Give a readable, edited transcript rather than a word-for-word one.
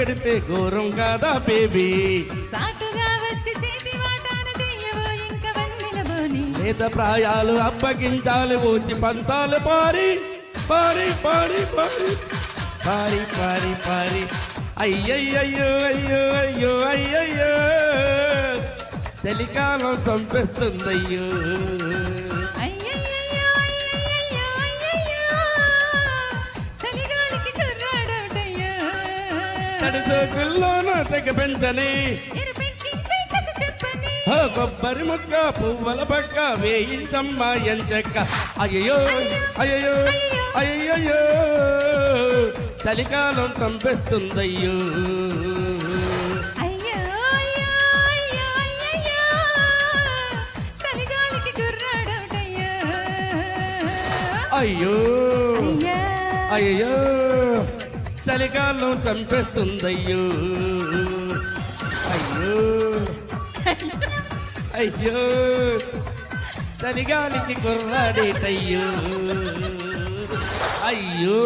పొగడితే ఘోరం కాదా బేబీ సాటుగా వచ్చి చేతి వాటాను చెయ్యవో ఇంక వన్నెలబోని లేత ప్రాయాలు అప్పగించాలు ఊచి పంతాలు పారి పారి పారి పారి పారి పారి పారి అయ్యయ్యో అయ్యో అయ్యో అయ్యయ్యో చలికాలం చంపేస్తుందయ్యో అయ్యయ్యయ్యో, అయ్యయ్యయ్యో, అయ్యయ్యో, చలిగాలికి కుర్రాడవుటయ్యో. తడిసోకుల్లోన తెగ పెంచని ఎరుపెక్కించే కథ చెప్పని. కొబ్బరి ముక్క పువ్వుల పక్క వేయించమ్మా ఎంచక్క అయ్యో అయ్యో అయ్యయ్యో చలికాలం చంపేస్తుందయ్యో అయ్యో, అయ్యో, అయ్యో, అయ్యయ్యో, చలిగాలికి కుర్రాడవుటయ్యో. అయ్యో అయ్యో, అయ్యో చలికాలం చంపేస్తుందయ్యో అయ్యో అయ్యో చలిగాలికి కుర్రాడేటయ్యో అయ్యో